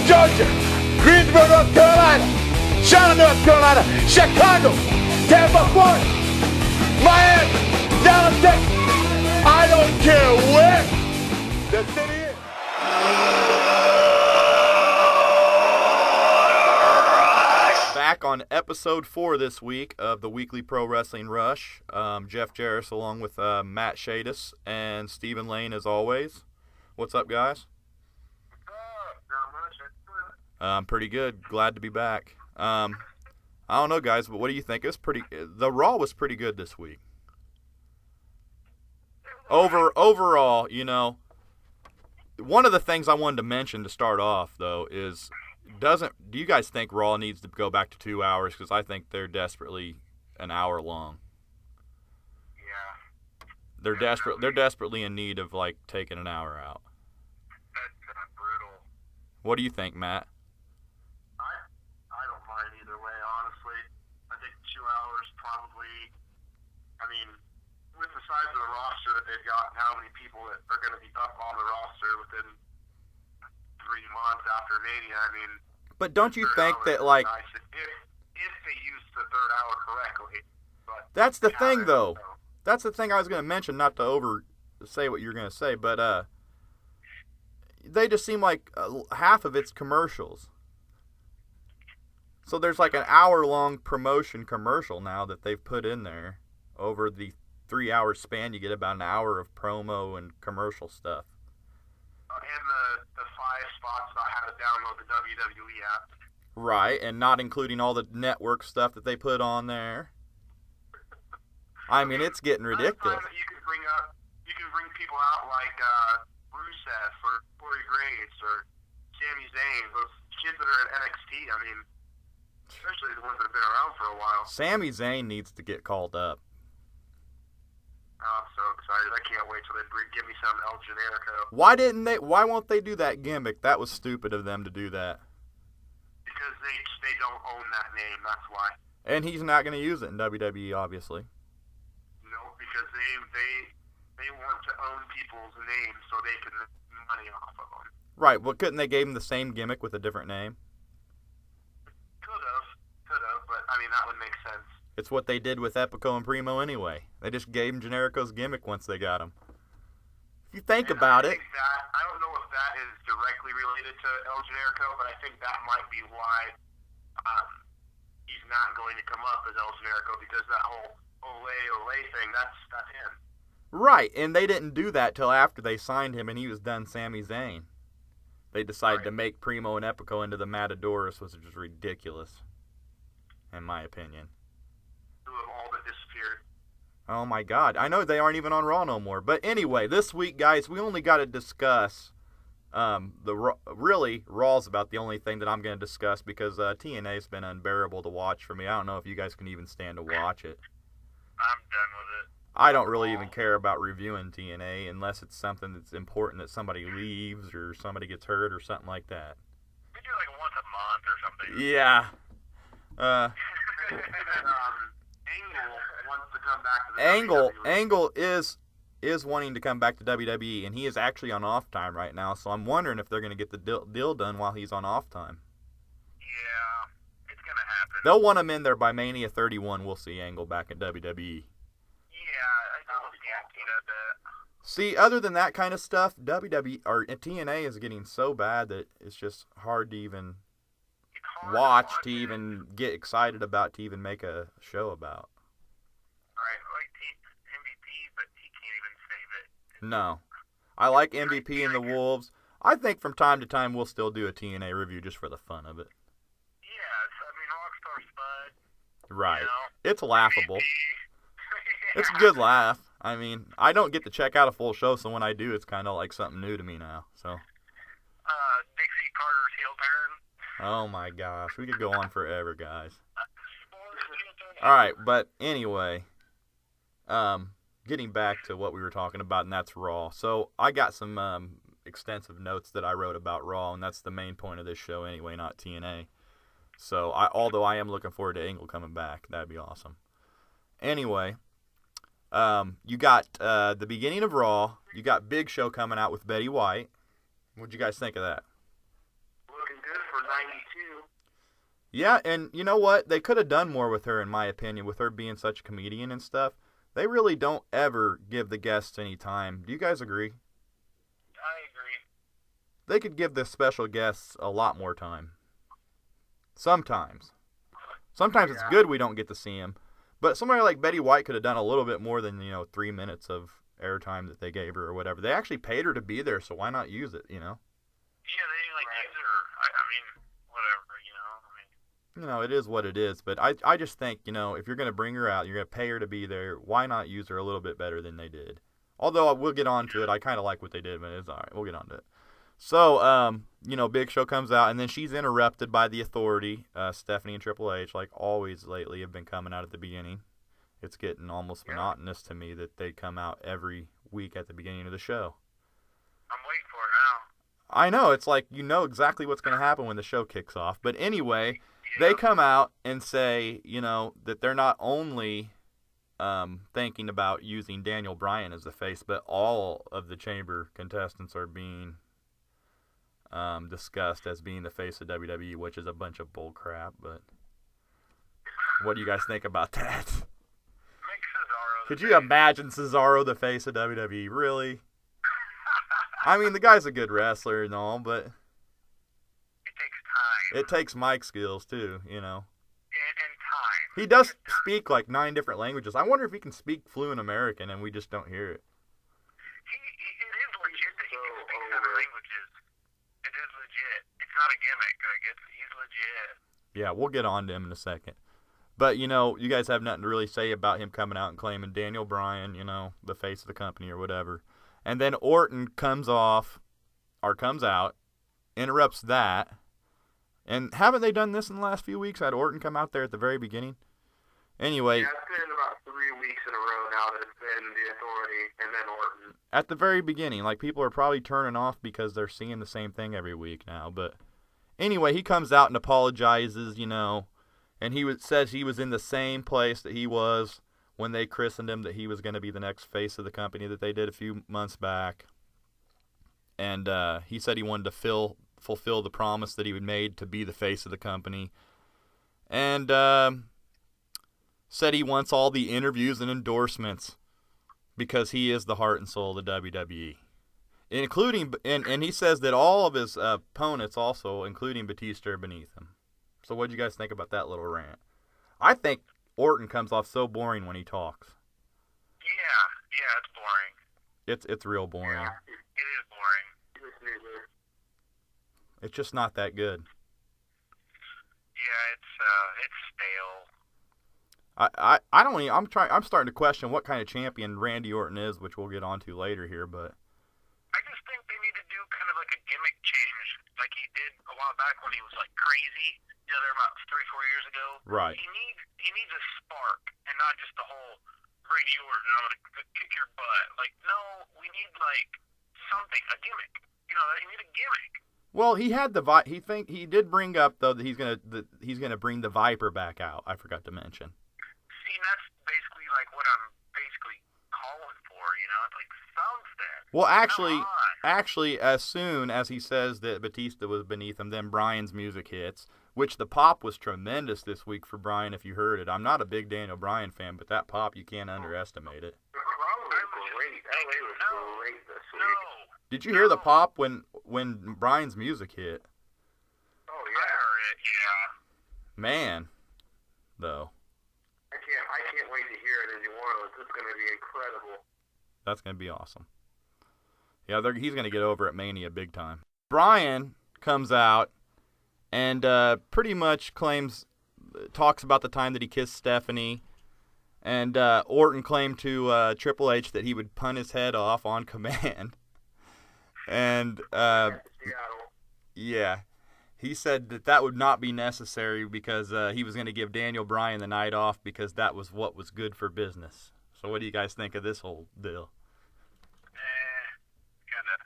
Georgia, Greensboro, North Carolina, Charlotte, North Carolina, Chicago, Tampa, Florida, Miami, Dallas, Texas. I don't care where the city is. Back on episode 4 this week of the Weekly Pro Wrestling Rush. Jeff Jaros along with Matt Shadis and Steven Lane as always. What's up, guys? Pretty good. Glad to be back. I don't know, guys, but what do you think? The Raw was pretty good this week. Overall, you know, one of the things I wanted to mention to start off, though, is do you guys think Raw needs to go back to 2 hours? Because I think they're desperately an hour long. Yeah. They're desperately in need of, like, taking an hour out. That's brutal. What do you think, Matt? I don't mind either way, honestly. I think 2 hours probably, I mean, with the size of the roster that they've got and how many people that are going to be up on the roster within 3 months after Mania, I mean. But don't you think that, like. Nice if they use the third hour correctly. But that's the thing, though. That's the thing I was going to mention, not to say what you're going to say, but they just seem like half of it's commercials. So there's like an hour-long promotion commercial now that they've put in there. Over the 3-hour span, you get about an hour of promo and commercial stuff. And the 5 spots on how to download the WWE app. Right, and not including all the network stuff that they put on there. I mean, it's getting ridiculous. You can bring people out like Rusev or Corey Graves or Sami Zayn, those kids that are at NXT. I mean, especially the ones that have been around for a while. Sami Zayn needs to get called up. Oh, I'm so excited. I can't wait till they give me some El Generico. Why won't they do that gimmick? That was stupid of them to do that. Because they don't own that name, that's why. And he's not going to use it in WWE, obviously. No, because they want to own people's names so they can make money off of them. Right, well, couldn't they give him the same gimmick with a different name? Could have, but I mean, that would make sense. It's what they did with Epico and Primo anyway. They just gave him Generico's gimmick once they got him. If you think about it. I don't know if that is directly related to El Generico, but I think that might be why he's not going to come up as El Generico, because that whole Ole thing, that's him. Right, and they didn't do that till after they signed him and he was done Sami Zayn. They decided to make Primo and Epico into the Matadors, which is ridiculous, in my opinion. Who have all but disappeared. Oh my God, I know they aren't even on Raw no more. But anyway, this week, guys, we only got to discuss really, Raw's about the only thing that I'm going to discuss because TNA's been unbearable to watch for me. I don't know if you guys can even stand to watch it. I'm done with it. I don't really even care about reviewing TNA unless it's something that's important that somebody leaves or somebody gets hurt or something like that. We do like once a month or something. Yeah. Angle wants to come back to the WWE. Angle is wanting to come back to WWE, and he is actually on off time right now, so I'm wondering if they're going to get the deal done while he's on off time. Yeah, it's going to happen. They'll want him in there by Mania 31. We'll see Angle back in WWE. Yeah, I was guaranteed at that. See, other than that kind of stuff, WWE or TNA is getting so bad that it's just hard to even watch, to even get excited about, to even make a show about. Right, like MVP, but he can't even save it. No. I like MVP and the Wolves. I think from time to time we'll still do a TNA review just for the fun of it. Yeah, I mean, Rockstar Spud. Right. You know, it's laughable. MVP. It's a good laugh. I mean, I don't get to check out a full show, so when I do, it's kind of like something new to me now. So. Dixie Carter's heel turn. Oh my gosh, we could go on forever, guys. All right, but anyway, getting back to what we were talking about, and that's Raw. So I got some extensive notes that I wrote about Raw, and that's the main point of this show anyway, not TNA. So although I am looking forward to Angle coming back, that'd be awesome. Anyway, you got the beginning of Raw. You got Big Show coming out with Betty White. What'd you guys think of that? Looking good. 92. Yeah, and you know what? They could have done more with her, in my opinion, with her being such a comedian and stuff. They really don't ever give the guests any time. Do you guys agree? I agree. They could give the special guests a lot more time. Sometimes. Sometimes it's good we don't get to see them. But somebody like Betty White could have done a little bit more than, 3 minutes of airtime that they gave her or whatever. They actually paid her to be there, so why not use it, Yeah, they didn't use her. I mean, whatever, it is what it is. But I just think, if you're going to bring her out, you're going to pay her to be there, why not use her a little bit better than they did? Although we'll get on to it. I kind of like what they did, but it's all right. We'll get on to it. So, Big Show comes out, and then she's interrupted by the Authority. Stephanie and Triple H, like always lately, have been coming out at the beginning. It's getting almost monotonous to me that they come out every week at the beginning of the show. I'm waiting for it now. I know. It's like you know exactly what's going to happen when the show kicks off. But anyway, they come out and say, that they're not only thinking about using Daniel Bryan as the face, but all of the Chamber contestants are being discussed as being the face of WWE, which is a bunch of bull crap. But what do you guys think about that? Could you imagine Cesaro the face of WWE? Really? I mean, the guy's a good wrestler and all, but it takes time. It takes mic skills too, And time. He does speak like 9 different languages. I wonder if he can speak fluent American and we just don't hear it. It is legit that he can speak 7 languages. It is legit. It's not a gimmick. He's legit. Yeah, we'll get on to him in a second. But, you guys have nothing to really say about him coming out and claiming Daniel Bryan, the face of the company or whatever. And then Orton comes out, interrupts that. And haven't they done this in the last few weeks? Had Orton come out there at the very beginning? Anyway. Yeah, it's been about 3 weeks in a row now that it's been the Authority and then Orton. At the very beginning. Like, people are probably turning off because they're seeing the same thing every week now. But anyway, he comes out and apologizes, and says he was in the same place that he was when they christened him, that he was going to be the next face of the company that they did a few months back. And he said he wanted to fulfill the promise that he had made to be the face of the company. And said he wants all the interviews and endorsements because he is the heart and soul of the WWE. Including, and he says that all of his opponents also, including Batista, are beneath him. So what do you guys think about that little rant? I think Orton comes off so boring when he talks. Yeah, it's boring. It's real boring. Yeah, it is boring. It's just not that good. Yeah, it's stale. I don't even, I'm starting to question what kind of champion Randy Orton is, which we'll get onto later here, but I just think they need to do kind of like a gimmick change like he did a while back when he was like crazy. There about 3-4 years ago. Right. He needs a spark and not just the whole Randy Orton, I'm gonna kick your butt. Like, no, we need like something, a gimmick. You need a gimmick. Well, he had he did bring up though that he's gonna bring the Viper back out. I forgot to mention. See, that's basically like what I'm basically calling for. It's like something. Well, actually, as soon as he says that Batista was beneath him, then Bryan's music hits. Which the pop was tremendous this week for Bryan, if you heard it. I'm not a big Daniel Bryan fan, but that pop, you can't underestimate it. The crowd was great. LA was great this week. Did you hear the pop when Bryan's music hit? Oh, yeah. I heard it, yeah. Man, though. I can't wait to hear it in New Orleans. It's going to be incredible. That's going to be awesome. Yeah, he's going to get over at Mania big time. Bryan comes out and pretty much talks about the time that he kissed Stephanie. And Orton claimed to Triple H that he would punt his head off on command. And, yeah, he said that would not be necessary because he was going to give Daniel Bryan the night off because that was what was good for business. So what do you guys think of this whole deal? Kind of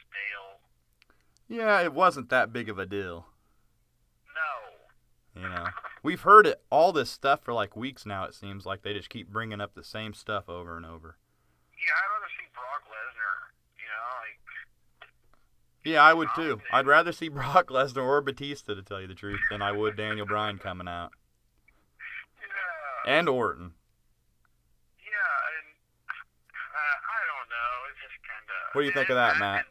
stale. Yeah, it wasn't that big of a deal. No. We've heard all this stuff for like weeks now, it seems like. They just keep bringing up the same stuff over and over. Yeah, I'd rather see Brock Lesnar, Yeah, I would too. I'd rather see Brock Lesnar or Batista, to tell you the truth, than I would Daniel Bryan coming out. Yeah. And Orton. Yeah, and I don't know. It's just kind of... What do you think of that, Matt?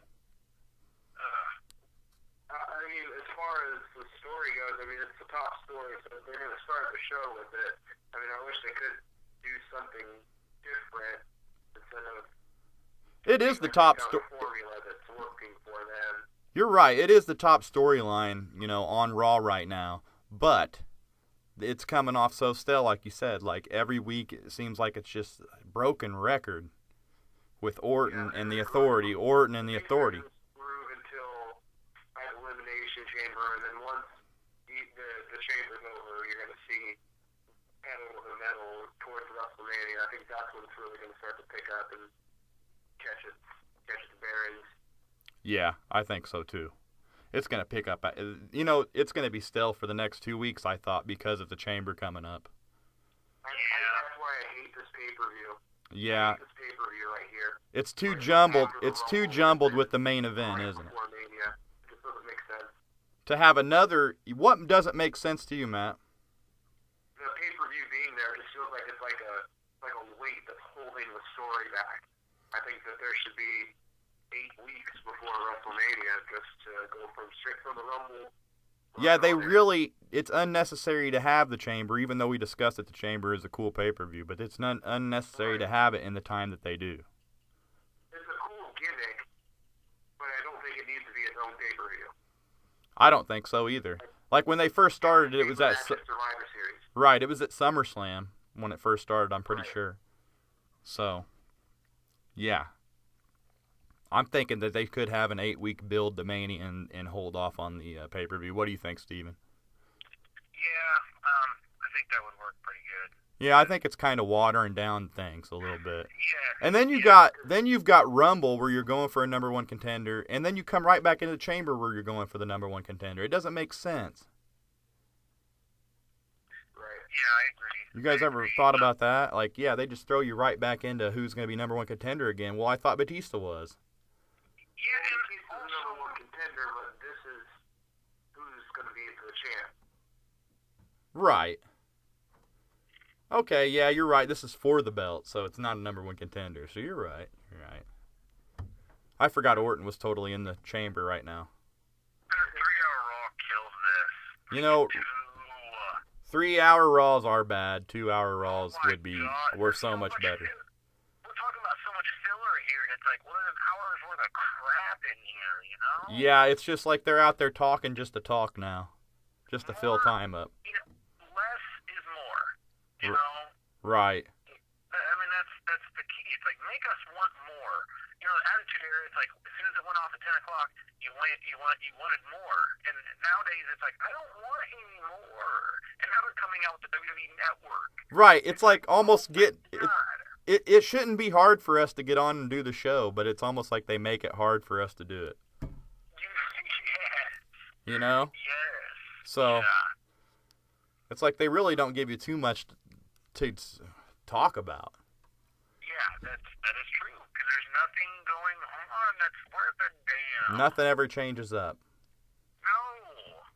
I mean, as far as the story goes, I mean, it's the top story, so if they're going to start the show with it, I mean, I wish they could do something different instead of... It is the top story. Formula that's working for them. You're right. It is the top storyline, on Raw right now. But it's coming off so stale, like you said. Like, every week it seems like it's just a broken record with Orton and the Authority. Orton and the Authority. Until Elimination Chamber, and then once the chamber's over, you're going to see pedal to the metal towards WrestleMania. I think that's when it's really going to start to pick up and catch its bearings. Yeah, I think so too. It's going to pick up. It's going to be stale for the next 2 weeks, I thought, because of the Chamber coming up. That's why I hate this pay-per-view. Yeah. I hate this pay-per-view right here. It's too jumbled. It's too jumbled with the main event, isn't it? Mania. It just doesn't make sense. To have another... What doesn't make sense to you, Matt? The pay-per-view being there just feels like it's like a weight that's holding the story back. I think that there should be 8 weeks before WrestleMania just to go straight from the Rumble. Yeah, they really... It's unnecessary to have the Chamber, even though we discussed that the Chamber is a cool pay-per-view, but it's not unnecessary to have it in the time that they do. It's a cool gimmick, but I don't think it needs to be its own pay-per-view. I don't think so either. Like, when they first started, it was at... Survivor Series. Right, it was at SummerSlam when it first started, I'm pretty sure. So, yeah. I'm thinking that they could have an 8-week build to Mania and hold off on the pay-per-view. What do you think, Steven? Yeah, I think that would work pretty good. Yeah, I think it's kind of watering down things a little bit. Yeah. And then you've got Rumble where you're going for a number 1 contender, and then you come right back into the Chamber where you're going for the number 1 contender. It doesn't make sense. Right. Yeah, I agree. You guys ever thought about that? Like, yeah, they just throw you right back into who's going to be number 1 contender again. Well, I thought Batista was. Yeah, and he's the number 1 contender, but this is who's going to be the champ. Right. Okay, yeah, you're right. This is for the belt, so it's not a number 1 contender. So you're right. You're right. I forgot Orton was totally in the Chamber right now. 3-hour Raw kills this. 3-hour Raws are bad. 2-hour Raws were so much better. We're talking about so much filler here, and it's like, what an hour's worth of crap in here, Yeah, it's just like they're out there talking just to talk now. Just to fill time up. Less is more, Right. I mean, that's the key. It's like, make us want more. The Attitude Era, it's like, as soon as it went off at 10 o'clock, you wanted more. And nowadays, it's like, I don't want any more. And now they're coming out with the WWE Network. Right. It's like almost it shouldn't be hard for us to get on and do the show, but it's almost like they make it hard for us to do it. Yes. Yes. So, it's like they really don't give you too much to talk about. Yeah, that is true. Because there's nothing going on that's worth a damn. Nothing ever changes up. No.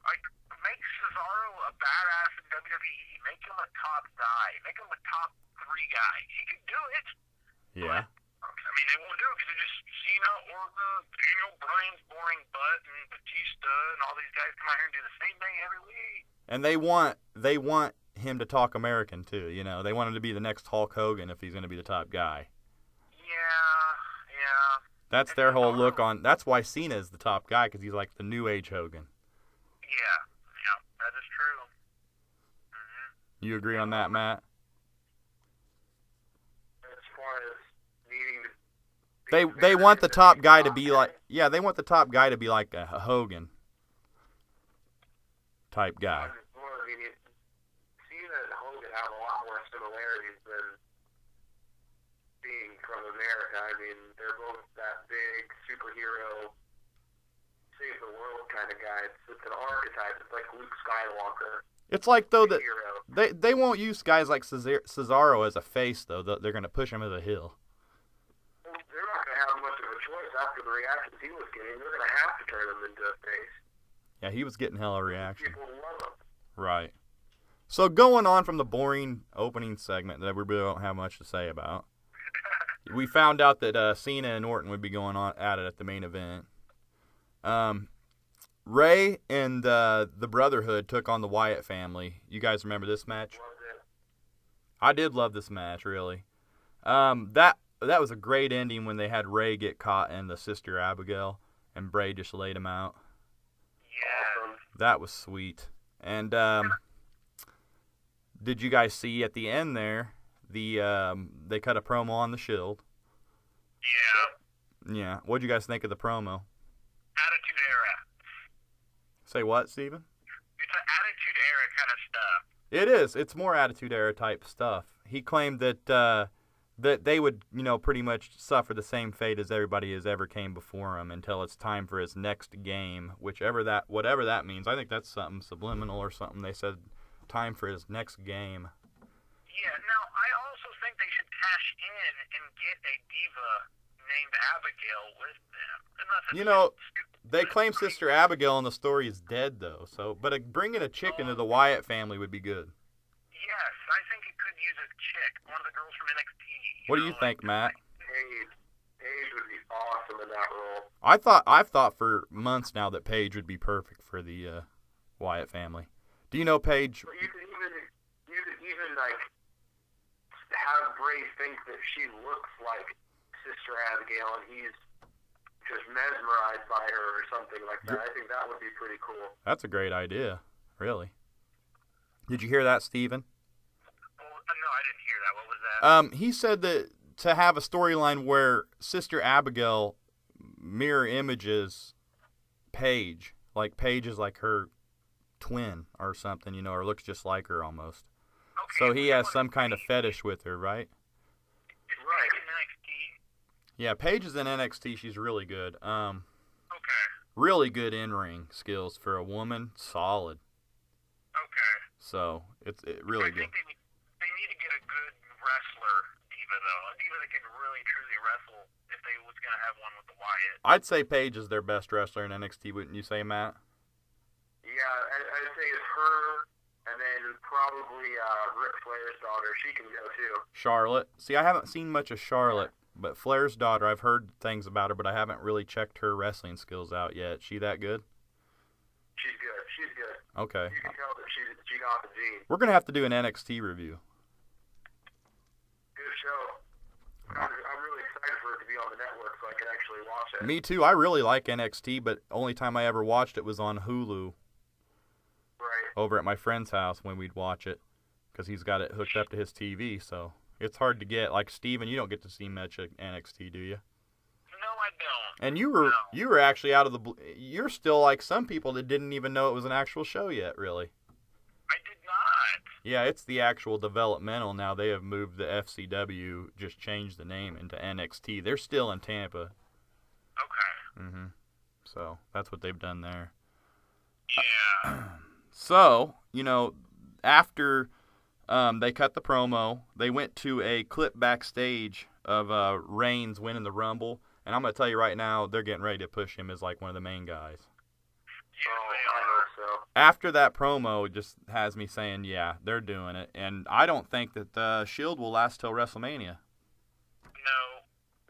Like, make Cesaro a badass in WWE. Make him a top guy. Make him a top 3 guy. He can do it. Yeah. But, I mean, they won't do it because they're just Cena, Orton, Daniel Bryan's boring butt, and Batista, and all these guys come out here and do the same thing every week. And they want him to talk American too, They want him to be the next Hulk Hogan if he's going to be the top guy. Yeah. That's their whole look on. That's why Cena is the top guy, because he's like the new age Hogan. Yeah, that is true. Mm-hmm. You agree on that, Matt? As far as needing to they want the top guy to be like, they want the top guy to be like a Hogan type guy. Cena and Hogan have a lot more similarities than being from America. I mean, they're both that big superhero, save the world kind of guy. It's an archetype. It's like Luke Skywalker. It's like, though, that they won't use guys like Cesaro as a face, though. They're going to push him as a heel. Well, they're not going to have much of a choice after the reactions he was getting. They're going to have to turn him into a face. Yeah, he was getting hella reaction. People love him. Right. So going on from the boring opening segment that we really don't have much to say about, we found out that Cena and Orton would be going on at it at the main event. Ray and the Brotherhood took on the Wyatt family. You guys remember this match? I did love this match, really. That was a great ending when they had Ray get caught in the Sister Abigail, and Bray just laid him out. Yeah. That was sweet. And did you guys see at the end there, they cut a promo on the Shield? Yeah. Yeah. What'd you guys think of the promo? Attitude Era. Say what, Steven? It's an Attitude Era kind of stuff. It is. It's more Attitude Era type stuff. He claimed that that they would, pretty much suffer the same fate as everybody has ever came before him until it's time for his next game, whatever that means. I think that's something subliminal or something. They said time for his next game. Yeah. Now, I also think they should cash in and get a diva named Abigail with them. They claim Sister Abigail in the story is dead, though. But bringing a chick into the Wyatt family would be good. Yes, I think it could use a chick, one of the girls from NXT. What do you think, Matt? Paige would be awesome in that role. I've thought for months now that Paige would be perfect for the Wyatt family. Do you know Paige? But you could even like have Bray think that she looks like Sister Abigail, and he's just mesmerized by her or something like that. I think that would be pretty cool. That's a great idea, really. Did you hear that, Steven? No, I didn't hear that. What was that? He said that to have a storyline where Sister Abigail mirror images Paige, like Paige is like her twin or something, or looks just like her almost. Okay, so he has some kind of fetish with her, right? Right. In NXT? Yeah, Paige is in NXT. She's really good. Okay. Really good in-ring skills for a woman. Solid. Okay. So it's really good. I think they need to get a good wrestler diva, though. A diva that can really, truly wrestle if they was going to have one with the Wyatt. I'd say Paige is their best wrestler in NXT, wouldn't you say, Matt? Yeah, I'd say it's her, and then probably Ric Flair's daughter. She can go, too. Charlotte. See, I haven't seen much of Charlotte, but Flair's daughter, I've heard things about her, but I haven't really checked her wrestling skills out yet. She that good? She's good. She's good. Okay. You can tell that she got the gene. We're going to have to do an NXT review. Good show. I'm really excited for it to be on the network so I can actually watch it. Me too. I really like NXT, but only time I ever watched it was on Hulu. Right. Over at my friend's house when we'd watch it, because he's got it hooked up to his TV, so it's hard to get. Like, Steven, you don't get to see much of NXT, do you? No, I don't. And you were actually out of the you're still like some people that didn't even know it was an actual show yet, really. I did not. Yeah, it's the actual developmental now. They have moved the FCW, just changed the name into NXT. They're still in Tampa. Okay. Mm-hmm. So that's what they've done there. Yeah. So, after they cut the promo, they went to a clip backstage of Reigns winning the Rumble. And I'm going to tell you right now, they're getting ready to push him as like one of the main guys. I hope so. After that promo, it just has me saying, yeah, they're doing it. And I don't think that the Shield will last till WrestleMania. No,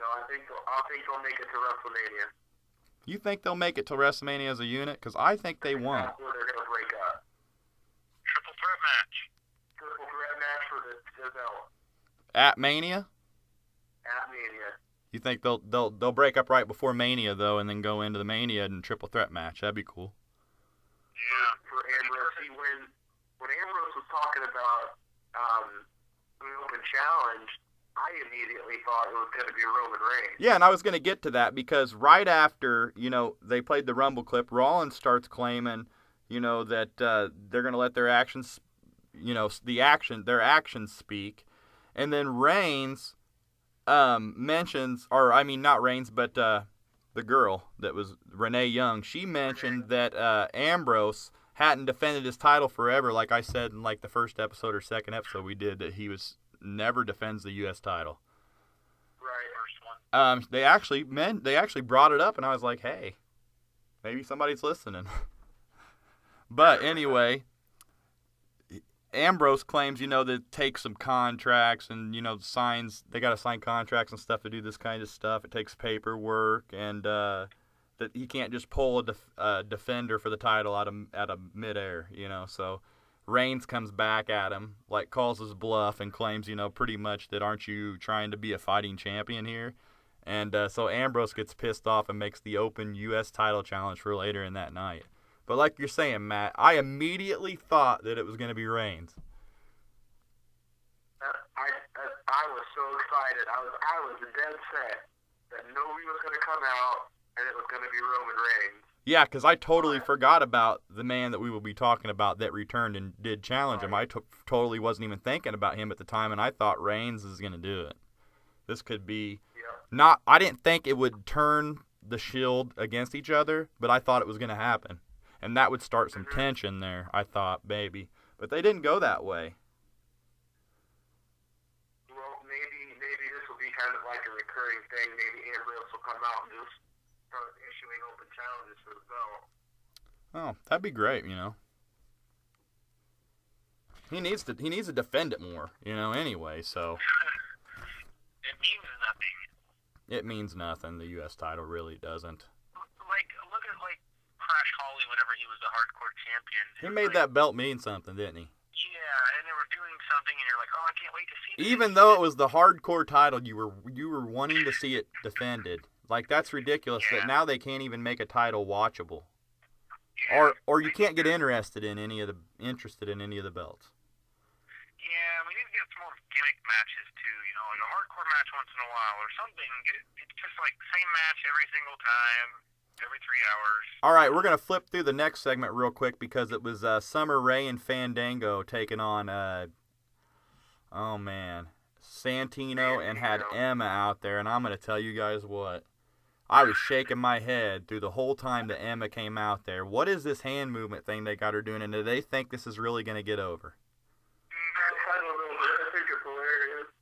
I think they'll make it to WrestleMania. You think they'll make it till WrestleMania as a unit? Because I think they won't. That's where they're going to break up. Triple threat match for the belt. At Mania? At Mania. You think they'll break up right before Mania though, and then go into the Mania and triple threat match? That'd be cool. Yeah, for Ambrose. See, when Ambrose was talking about the open challenge, I immediately thought it was going to be Roman Reigns. Yeah, and I was going to get to that because right after they played the Rumble clip, Rollins starts claiming that they're going to let their actions, their actions speak, and then Reigns mentions, not Reigns, but the girl that was Renee Young, she mentioned that Ambrose hadn't defended his title forever, like I said in like the first episode or second episode we did, that he never defends the U.S. title. Right. First one. They actually brought it up, and I was like, hey, maybe somebody's listening. But anyway, Ambrose claims, that it takes some contracts and, they got to sign contracts and stuff to do this kind of stuff. It takes paperwork, and that he can't just pull a defender for the title out of midair, So Reigns comes back at him, calls his bluff and claims, pretty much that aren't you trying to be a fighting champion here? And so Ambrose gets pissed off and makes the open U.S. title challenge for later in that night. But like you're saying, Matt, I immediately thought that it was going to be Reigns. I was so excited. I was dead set that nobody was going to come out and it was going to be Roman Reigns. Yeah, because I totally forgot about the man that we will be talking about that returned and did challenge him. I totally wasn't even thinking about him at the time, and I thought Reigns is going to do it. This could be not. I didn't think it would turn the Shield against each other, but I thought it was going to happen. And that would start some tension there, I thought, maybe. But they didn't go that way. Well, maybe this will be kind of like a recurring thing. Maybe Ambrose will come out and just start issuing open challenges for the belt. Oh, that'd be great, He needs to defend it more, anyway, so. It means nothing. It means nothing. The U.S. title really doesn't. Look at Crash Holly whenever he was a hardcore champion. He made that belt mean something, didn't he? Yeah, and they were doing something, and you're like, oh, I can't wait to see this. Even though it was the hardcore title, you were wanting to see it defended. That's ridiculous that now they can't even make a title watchable. Yeah. Or you can't get interested in any of the belts. Yeah, we need to get some more gimmick matches too, like a hardcore match once in a while or something. It's just same match every single time, every 3 hours. All right, we're going to flip through the next segment real quick because it was Summer Rae and Fandango taking on, Santino and had Emma out there. And I'm going to tell you guys what. I was shaking my head through the whole time that Emma came out there. What is this hand movement thing they got her doing, and do they think this is really going to get over? I don't know, but I think it's hilarious.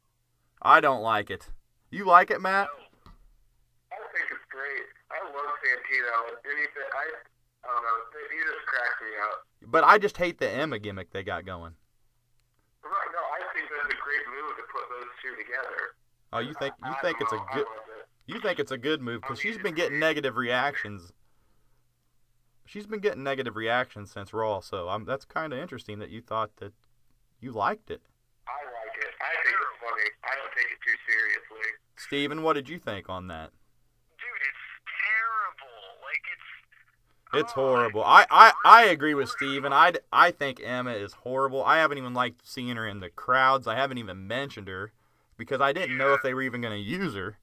I don't like it. You like it, Matt? I think it's great. I love Santino. I don't know. He just cracks me up. But I just hate the Emma gimmick they got going. Right, no, I think that's a great move to put those two together. Oh, you think it's a good? You think it's a good move because she's been getting negative reactions. She's been getting negative reactions since Raw, so that's kind of interesting that you thought that you liked it. I like it. I think it's funny. I don't take it too seriously. Steven, what did you think on that? Dude, it's terrible. It's horrible. I agree with Steven. I think Emma is horrible. I haven't even liked seeing her in the crowds. I haven't even mentioned her because I didn't know if they were even going to use her.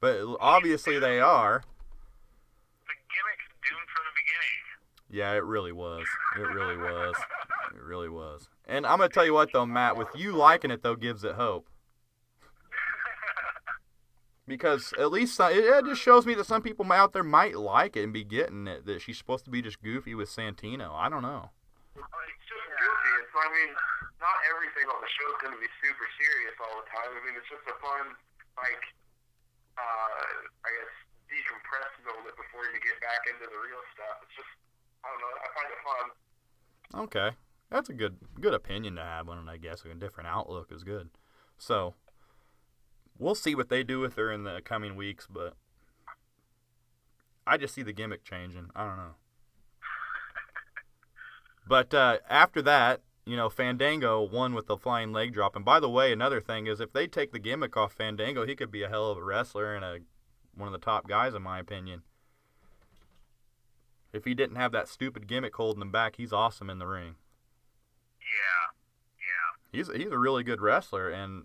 But obviously they are. The gimmick's doomed from the beginning. Yeah, it really was. It really was. It really was. And I'm going to tell you what, though, Matt, with you liking it, though, gives it hope. Because at least it just shows me that some people out there might like it and be getting it, that she's supposed to be just goofy with Santino. I don't know. It's just goofy. Not everything on the show is going to be super serious all the time. It's just a fun, I guess, decompress moment before you get back into the real stuff. It's just, I don't know, I find it fun. Okay. That's a good opinion to have on it, I guess. A different outlook is good. So, we'll see what they do with her in the coming weeks, but I just see the gimmick changing. I don't know. But after that, Fandango won with the flying leg drop. And by the way, another thing is if they take the gimmick off Fandango, he could be a hell of a wrestler and one of the top guys, in my opinion. If he didn't have that stupid gimmick holding him back, he's awesome in the ring. Yeah. He's a really good wrestler, and,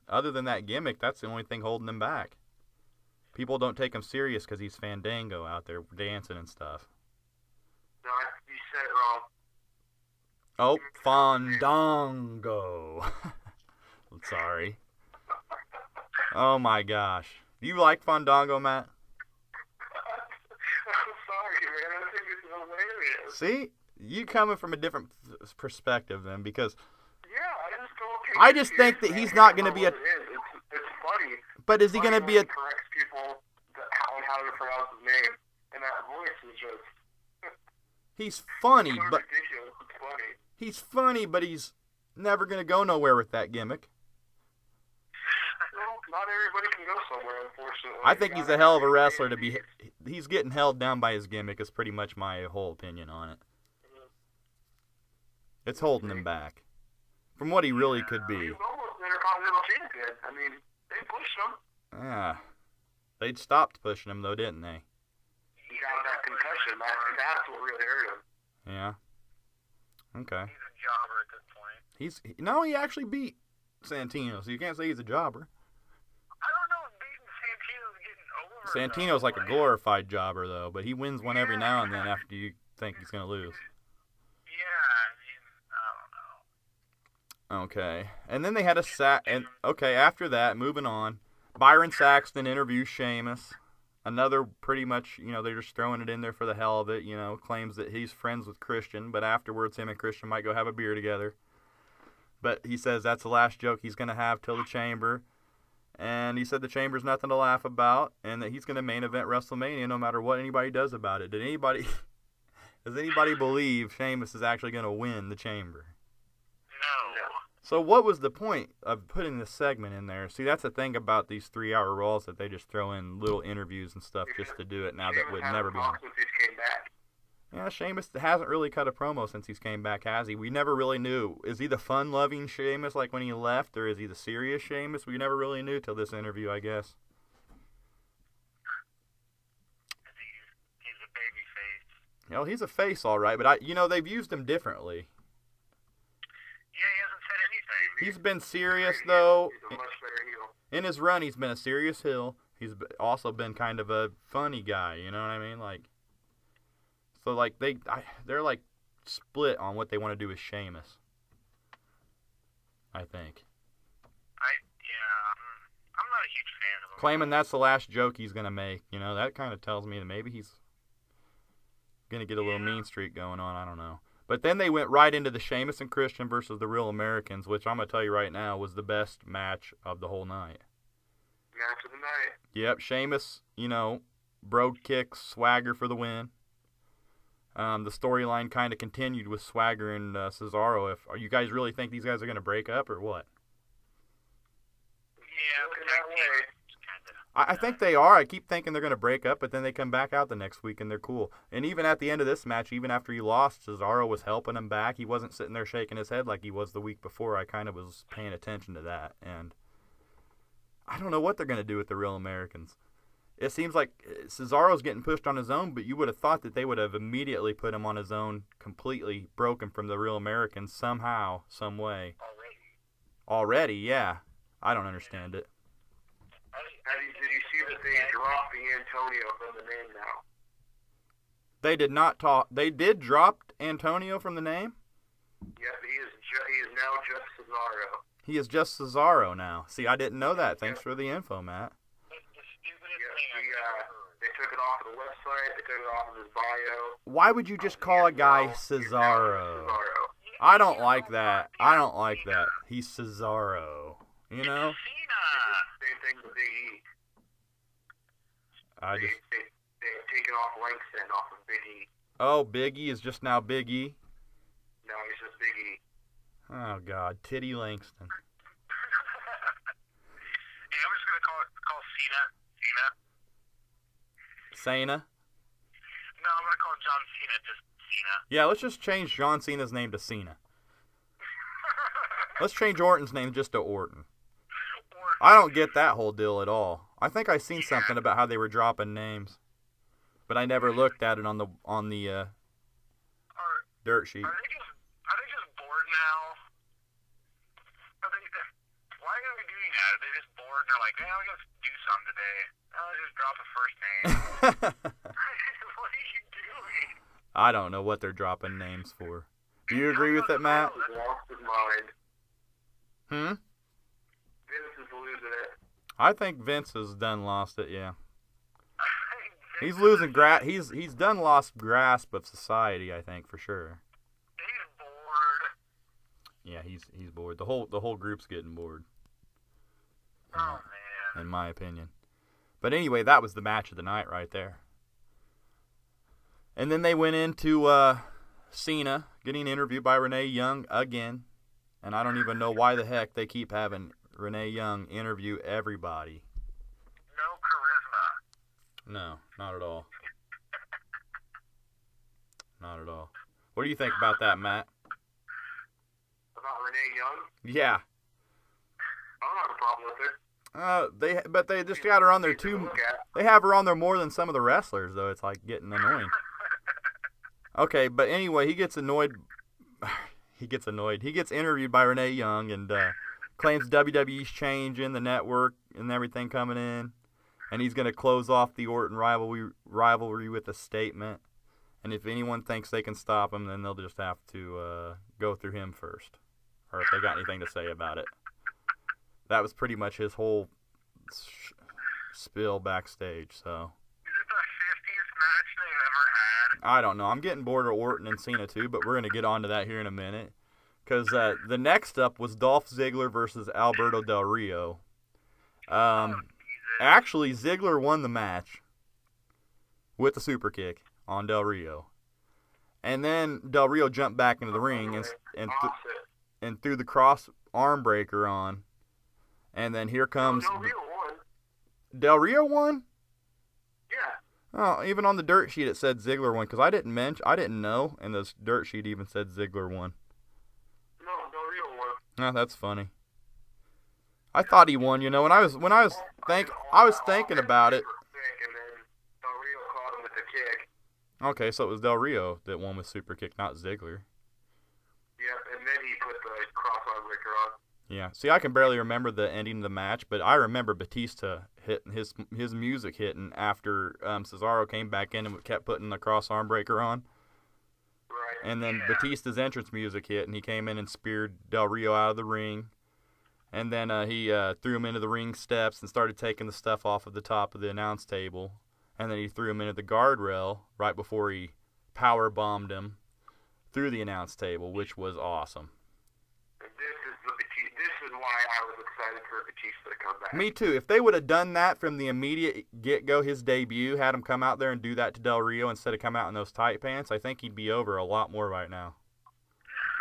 other than that gimmick, that's the only thing holding him back. People don't take him serious because he's Fandango out there dancing and stuff. No, you said it wrong. Oh, Fandango. Sorry. Oh, my gosh. Do you like Fandango, Matt? I'm sorry, man. I think it's hilarious. See? You coming from a different perspective, then, because I just don't take I just think that he's not going to be a... It's funny, But is he going to be a... corrects people on how to pronounce his name, and that voice is just... He's funny, so but... ridiculous. It's funny. He's funny, but he's never going to go nowhere with that gimmick. Well, not everybody can go somewhere, unfortunately. I think he's a hell of a wrestler to be... He's getting held down by his gimmick is pretty much my whole opinion on it. It's holding him back from what he really could be. He's almost Intercontinental Champion. I mean, they pushed him. Yeah. They'd stopped pushing him, though, didn't they? He got that concussion. That's what really hurt him. Yeah. Okay. He's a jobber at this point. No, he actually beat Santino, so you can't say he's a jobber. I don't know if beating Santino's getting over. Santino's like a glorified jobber, though, but he wins one every now and then after you think he's going to lose. Okay, and then they had after that, moving on, Byron Saxton interviews Sheamus. Another pretty much, they're just throwing it in there for the hell of it, claims that he's friends with Christian, but afterwards him and Christian might go have a beer together. But he says that's the last joke he's going to have till the Chamber. And he said the Chamber's nothing to laugh about, and that he's going to main event WrestleMania no matter what anybody does about it. Does anybody believe Sheamus is actually going to win the Chamber? No. So what was the point of putting this segment in there? See, that's the thing about these 3-hour Raws, that they just throw in little interviews and stuff just to do it now that would never be on. Since he came back. Yeah, Sheamus hasn't really cut a promo since he's came back, has he? We never really knew. Is he the fun-loving Sheamus like when he left, or is he the serious Sheamus? We never really knew till this interview, I guess. He's a baby face. He's a face, all right, but they've used him differently. Yeah, he hasn't said anything. He's been serious, though. He's a much better heel. In his run, he's been a serious heel. He's also been kind of a funny guy, you know what I mean? So they're like split on what they want to do with Sheamus, I think. I'm not a huge fan of him. Claiming that's the last joke he's going to make, that kind of tells me that maybe he's going to get a little mean streak going on, I don't know. But then they went right into the Sheamus and Christian versus the Real Americans, which I'm going to tell you right now was the best match of the whole night. Match of the night. Yep, Sheamus, brogue kicks, swagger for the win. The storyline kind of continued with Swagger and Cesaro. Are you guys really think these guys are going to break up or what? Yeah, I think they are. I keep thinking they're going to break up, but then they come back out the next week and they're cool. And even at the end of this match, even after he lost, Cesaro was helping him back. He wasn't sitting there shaking his head like he was the week before. I kind of was paying attention to that. And I don't know what they're going to do with the Real Americans. It seems like Cesaro's getting pushed on his own, but you would have thought that they would have immediately put him on his own, completely broken from the Real Americans somehow, some way. Already, yeah. I don't understand it. Did you see that they dropped the Antonio from the name now? They did not talk. They did drop Antonio from the name? Yep, he is now just Cesaro. He is just Cesaro now. See, I didn't know that. Thanks for the info, Matt. They took it off of the website. They took it off of his bio. Why would you just call a guy Cesaro? I don't like that. I don't like that. He's Cesaro. You know? Same thing with Big E. They've taken off Langston off of Big E. Oh, Big E is just now Big E? No, he's just Big E. Oh, God. Titty Langston. Yeah, I'm just going to call Cena. Cena? No, I'm going to call John Cena just Cena. Yeah, let's just change John Cena's name to Cena. Let's change Orton's name just to Orton. I don't get that whole deal at all. I think I seen something about how they were dropping names, but I never looked at it on the dirt sheet. Are they just bored now? Why are they doing that? Are they just bored and they're like, we're going to do something today. Let's just drop a first name. What are you doing? I don't know what they're dropping names for. Do you agree with it, Matt? Lost his mind. Vince is losing it. I think Vince has done lost it, yeah. He's losing he's done lost grasp of society, I think, for sure. He's bored. Yeah, he's bored. The whole group's getting bored. Oh man. in my opinion. But anyway, that was the match of the night right there. And then they went into Cena getting interviewed by Renee Young again. And I don't even know why the heck they keep having Renee Young interview everybody. No charisma. No, not at all. Not at all. What do you think about that, Matt? About Renee Young? Yeah. I don't have a problem with it. But they just got her on there too. They have her on there more than some of the wrestlers, though. It's like getting annoying. Okay, but anyway, he gets annoyed. He gets interviewed by Renee Young and claims WWE's changing, the network and everything coming in, and he's going to close off the Orton rivalry with a statement. And if anyone thinks they can stop him, then they'll just have to go through him first, or if they got anything to say about it. That was pretty much his whole spiel backstage. So. Is it the 50th match they've ever had? I don't know. I'm getting bored of Orton and Cena too, but we're going to get on to that here in a minute. Because the next up was Dolph Ziggler versus Alberto Del Rio. Actually, Ziggler won the match with the super kick on Del Rio. And then Del Rio jumped back into the ring and threw the cross arm breaker on. And then here comes... Del Rio won. Del Rio won? Yeah. Oh, even on the dirt sheet it said Ziggler won, because I didn't know, and the dirt sheet even said Ziggler won. No, Del Rio won. Oh, that's funny. I thought he won, you know. When I was thinking about it. And then Del Rio caught him with the kick. Okay, so it was Del Rio that won with super kick, not Ziggler. Yep, and then he put the cross-arm breaker on. Yeah. See, I can barely remember the ending of the match, but I remember Batista hitting his music hitting after Cesaro came back in and kept putting the cross arm breaker on. Right. And then Batista's entrance music hit, and he came in and speared Del Rio out of the ring. And then he threw him into the ring steps and started taking the stuff off of the top of the announce table. And then he threw him into the guardrail right before he power bombed him through the announce table, which was awesome. This is why I was excited for Batista to come back. Me too. If they would have done that from the immediate get-go, his debut, had him come out there and do that to Del Rio instead of come out in those tight pants, I think he'd be over a lot more right now.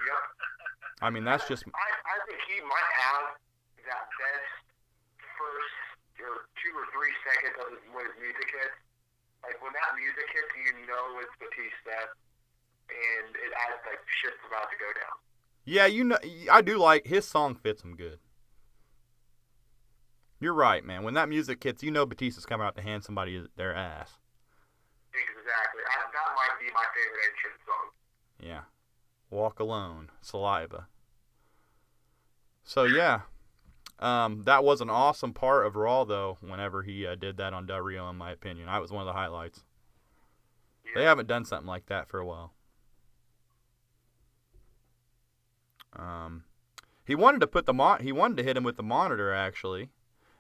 Yep. I mean, that's just... I think he might have that best first 2 or 3 seconds of when his music hits. Like, when that music hits, you know it's Batista, and it adds, like, shit's about to go down. Yeah, you know, I do like his song fits him good. You're right, man. When that music hits, you know Batista's coming out to hand somebody their ass. Exactly. That might be my favorite entrance song. Yeah. Walk Alone, Saliva. So, yeah. That was an awesome part of Raw, though, whenever he did that on Del Rio, in my opinion. That was one of the highlights. Yeah. They haven't done something like that for a while. He wanted to hit him with the monitor, actually,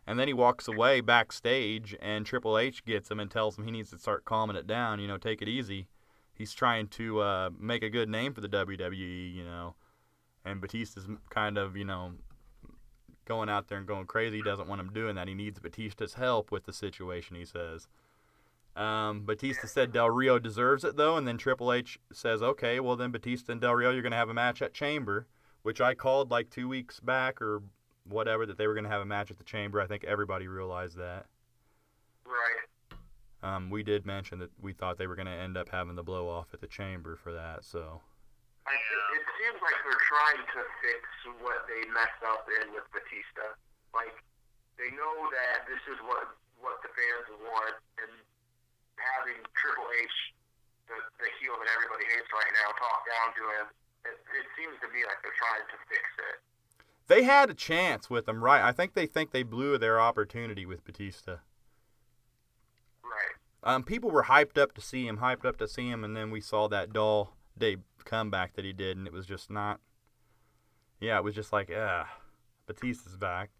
and then he walks away backstage, and Triple H gets him and tells him he needs to start calming it down, you know, take it easy. He's trying to make a good name for the WWE, you know, and Batista's kind of, you know, going out there and going crazy. He doesn't want him doing that. He needs Batista's help with the situation, he says. Batista said Del Rio deserves it, though, and then Triple H says, okay, well then Batista and Del Rio, you're going to have a match at Chamber, which I called like 2 weeks back or whatever, that they were going to have a match at the Chamber. I think everybody realized that. Right. We did mention that we thought they were going to end up having the blow-off at the Chamber for that, so. It seems like they're trying to fix what they messed up in with Batista. Like, they know that this is what the fans want, and having Triple H, the heel that everybody hates right now, talk down to him, it seems to be like they're trying to fix it. They had a chance with him, right? I think they blew their opportunity with Batista. Right. People were hyped up to see him, and then we saw that Doll Day comeback that he did, and it was just not... Yeah, it was just like, Batista's back.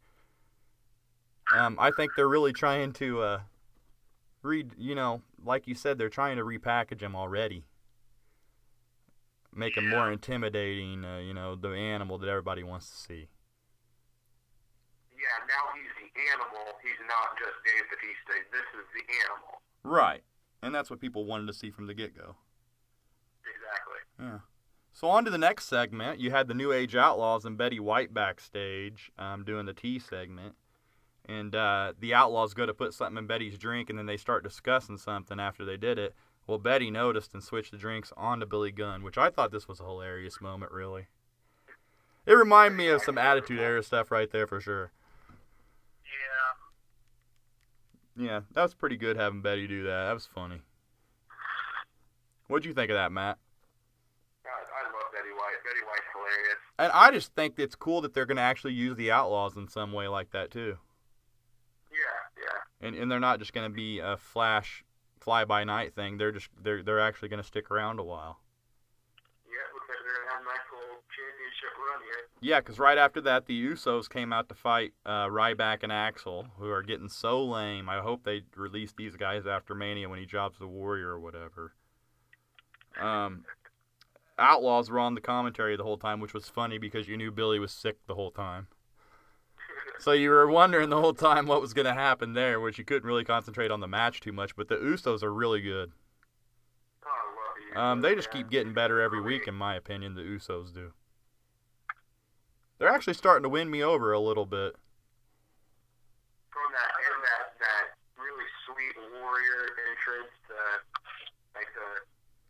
I think they're really trying to... you know, like you said, they're trying to repackage him already. Make him more intimidating, you know, the animal that everybody wants to see. Yeah, now he's the animal. He's not just Dave Bautista. This is the animal. Right. And that's what people wanted to see from the get-go. Exactly. Yeah. So on to the next segment. You had the New Age Outlaws and Betty White backstage doing the tea segment. And the Outlaws go to put something in Betty's drink, and then they start discussing something after they did it. Well, Betty noticed and switched the drinks onto Billy Gunn, which I thought this was a hilarious moment, really. It reminded me of some Attitude Era stuff right there for sure. Yeah, that was pretty good having Betty do that. That was funny. What'd you think of that, Matt? I love Betty White. Betty White's hilarious. And I just think it's cool that they're going to actually use the Outlaws in some way like that, too. Yeah. And they're not just going to be a fly-by-night thing. They're actually going to stick around a while. Yeah, looks like they're going to have a nice little championship run here. Yeah, because right after that, the Usos came out to fight Ryback and Axel, who are getting so lame. I hope they release these guys after Mania when he drops the Warrior or whatever. Outlaws were on the commentary the whole time, which was funny because you knew Billy was sick the whole time. So you were wondering the whole time what was going to happen there, which you couldn't really concentrate on the match too much. But the Usos are really good. Oh, I love the Usos. They just keep getting better every week, in my opinion, the Usos do. They're actually starting to win me over a little bit. From that really sweet Warrior entrance, the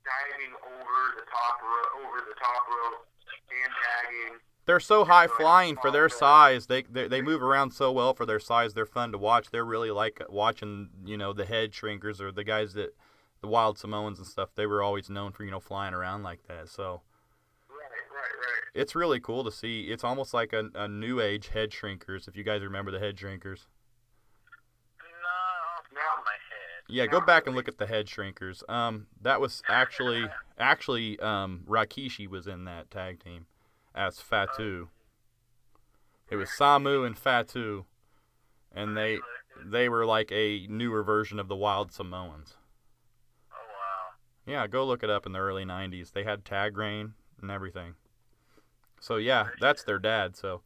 diving over the top rope, and tagging. They're so high flying for their size. They move around so well for their size. They're fun to watch. They're really like watching, the head shrinkers or the guys the Wild Samoans and stuff. They were always known for, flying around like that. So Right. it's really cool to see. It's almost like a new age head shrinkers, if you guys remember the head shrinkers. No, not my head. Yeah, go back and look at the head shrinkers. That was actually Rikishi was in that tag team as Fatu. It was Samu and Fatu, and they were like a newer version of the Wild Samoans. Oh, wow. Yeah, go look it up in the early 90s. They had tag reign and everything. So, yeah, that's their dad. So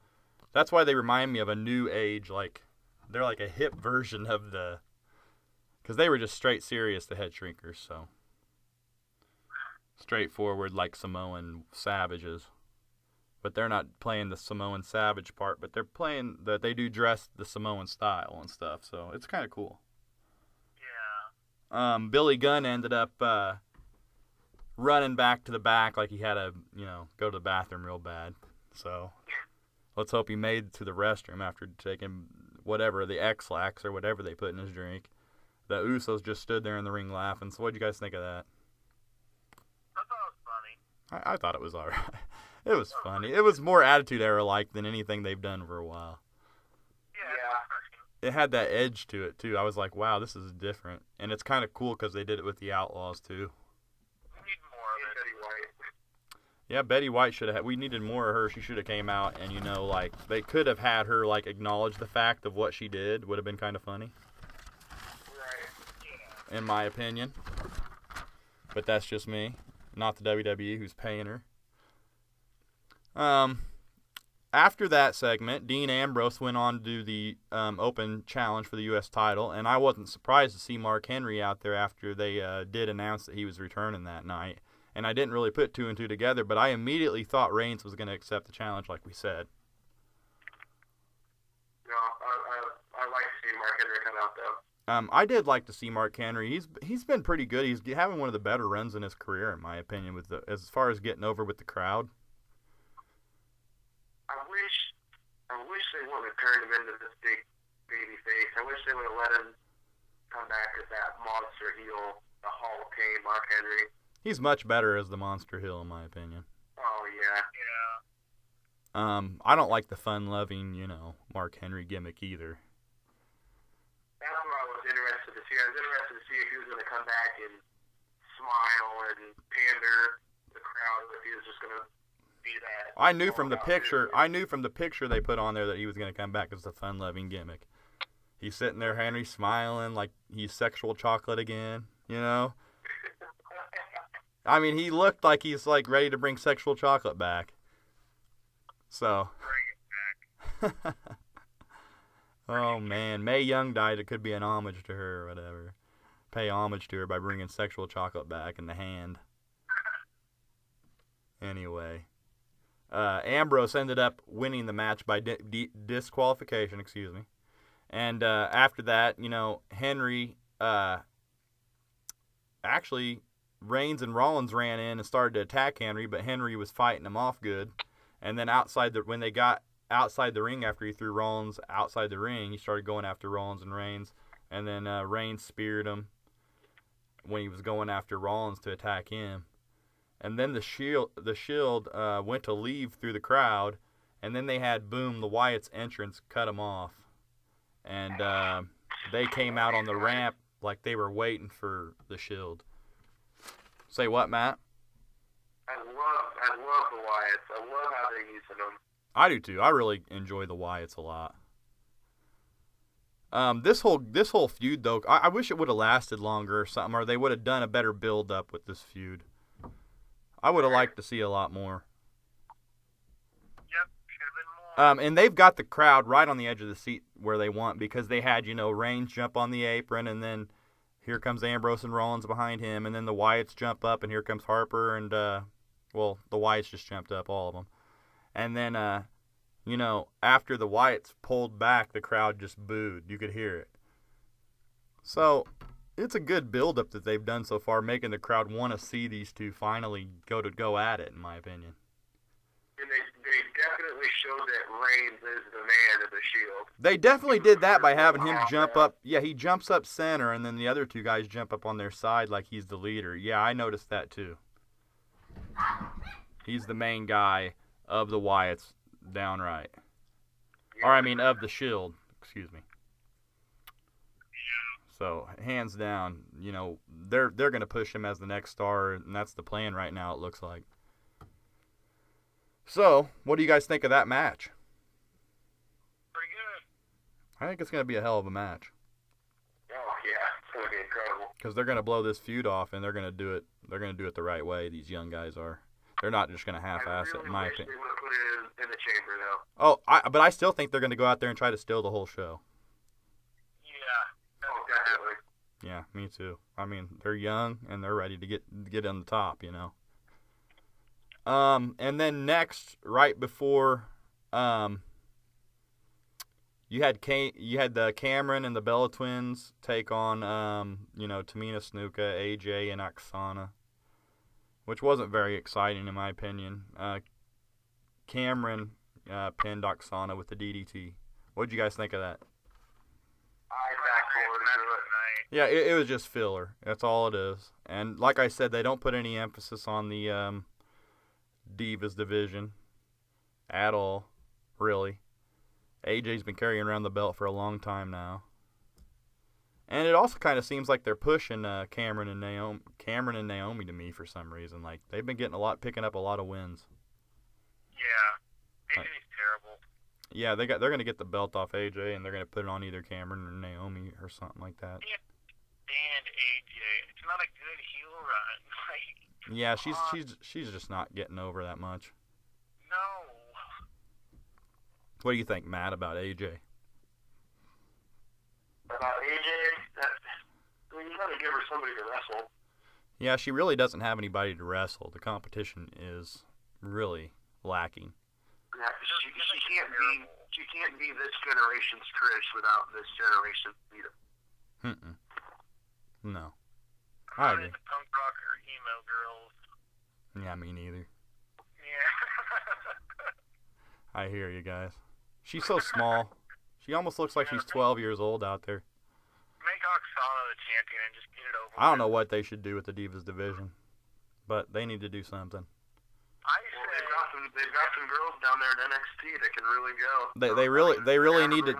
that's why they remind me of a new age, like they're like a hip version of the... Because they were just straight serious, the head shrinkers, so... Straightforward like Samoan savages. But they're not playing the Samoan savage part, but they're playing that they do dress the Samoan style and stuff, so it's kind of cool. Yeah. Billy Gunn ended up running back to the back like he had to, go to the bathroom real bad. So let's hope he made it to the restroom after taking whatever, the X-Lax or whatever they put in his drink. The Usos just stood there in the ring laughing. So what'd you guys think of that? I thought it was funny. I thought it was all right. It was funny. It was more Attitude Era-like than anything they've done for a while. Yeah. It had that edge to it, too. I was like, wow, this is different. And it's kind of cool because they did it with the Outlaws, too. We need more of it. Betty White. Yeah, Betty White should have. We needed more of her. She should have came out and, they could have had her, acknowledge the fact of what she did. Would have been kind of funny. Right. Yeah. In my opinion. But that's just me. Not the WWE who's paying her. After that segment, Dean Ambrose went on to do the open challenge for the U.S. title, and I wasn't surprised to see Mark Henry out there after they did announce that he was returning that night. And I didn't really put two and two together, but I immediately thought Reigns was going to accept the challenge like we said. No, I like to see Mark Henry come out, though. I did like to see Mark Henry. He's been pretty good. He's having one of the better runs in his career, in my opinion, as far as getting over with the crowd. I wish they wouldn't have turned him into this big baby face. I wish they would have let him come back as that monster heel, the Hall of Fame Mark Henry. He's much better as the monster heel, in my opinion. Oh, yeah. I don't like the fun-loving, Mark Henry gimmick either. That's what I was interested to see. I was interested to see if he was going to come back and smile and pander the crowd, if he was just going to be that. I knew from the picture they put on there that he was going to come back as the fun-loving gimmick. He's sitting there, Henry, smiling like he's sexual chocolate again, I mean, he looked like he's ready to bring sexual chocolate back. So. Bring it back. Oh, man. Mae Young died. It could be an homage to her or whatever. Pay homage to her by bringing sexual chocolate back in the hand. Anyway. Ambrose ended up winning the match by disqualification, excuse me. And after that, Henry, actually, Reigns and Rollins ran in and started to attack Henry, but Henry was fighting him off good. And then when they got outside the ring after he threw Rollins outside the ring, he started going after Rollins and Reigns. And then Reigns speared him when he was going after Rollins to attack him. And then the Shield went to leave through the crowd, and then they had the Wyatt's entrance cut him off. And they came out on the ramp like they were waiting for the Shield. Say what, Matt? I love the Wyatts. I love how they're using them. I do too. I really enjoy the Wyatts a lot. This whole feud though, I wish it would have lasted longer or something, or they would have done a better build up with this feud. I would have liked to see a lot more. Yep, should have been more. And they've got the crowd right on the edge of the seat where they want, because they had, Reigns jump on the apron, and then here comes Ambrose and Rollins behind him, and then the Wyatts jump up, and here comes Harper, and, the Wyatts just jumped up, all of them. And then, after the Wyatts pulled back, the crowd just booed. You could hear it. So, it's a good build-up that they've done so far, making the crowd want to see these two finally go at it, in my opinion. And they definitely showed that Reigns is the man of the Shield. They definitely did that by having him jump up. Yeah, he jumps up center, and then the other two guys jump up on their side like he's the leader. Yeah, I noticed that too. He's the main guy of the Wyatts, downright. Or, of the Shield. Excuse me. So, hands down, they're going to push him as the next star, and that's the plan right now, it looks like. So, what do you guys think of that match? Pretty good. I think it's going to be a hell of a match. Oh, yeah. It's going to be incredible. Because they're going to blow this feud off, and they're going to do it the right way, these young guys are. They're not just going to half-ass it, in my opinion. They would have put it in the chamber, though. But I still think they're going to go out there and try to steal the whole show. Yeah. Oh, definitely. Yeah, me too. They're young, and they're ready to get on the top, And then next, right before, you had the Cameron and the Bella Twins take on, Tamina Snuka, AJ, and Oksana, which wasn't very exciting in my opinion. Cameron pinned Oksana with the DDT. What did you guys think of that? Yeah, it was just filler. That's all it is. And like I said, they don't put any emphasis on the Divas division at all, really. AJ's been carrying around the belt for a long time now. And it also kind of seems like they're pushing Cameron and Naomi to me for some reason. Like, they've been picking up a lot of wins. Yeah, AJ's terrible. Yeah, they're going to get the belt off AJ, and they're going to put it on either Cameron or Naomi or something like that. Yeah. And AJ, it's not a good heel run. Yeah, she's just not getting over that much. No. What do you think, Matt, about AJ? About AJ, you got to give her somebody to wrestle. Yeah, she really doesn't have anybody to wrestle. The competition is really lacking. Yeah, she can't be this generation's Trish without this generation's Lita. No. I agree. The punk rocker emo girls. Yeah, me neither. Yeah. I hear you guys. She's so small. She almost looks like she's 12 years old out there. Make Oksana the champion and just get it over with. I don't know what they should do with the Divas division, but they need to do something. They've got some girls down there at NXT that can really go. They really need to.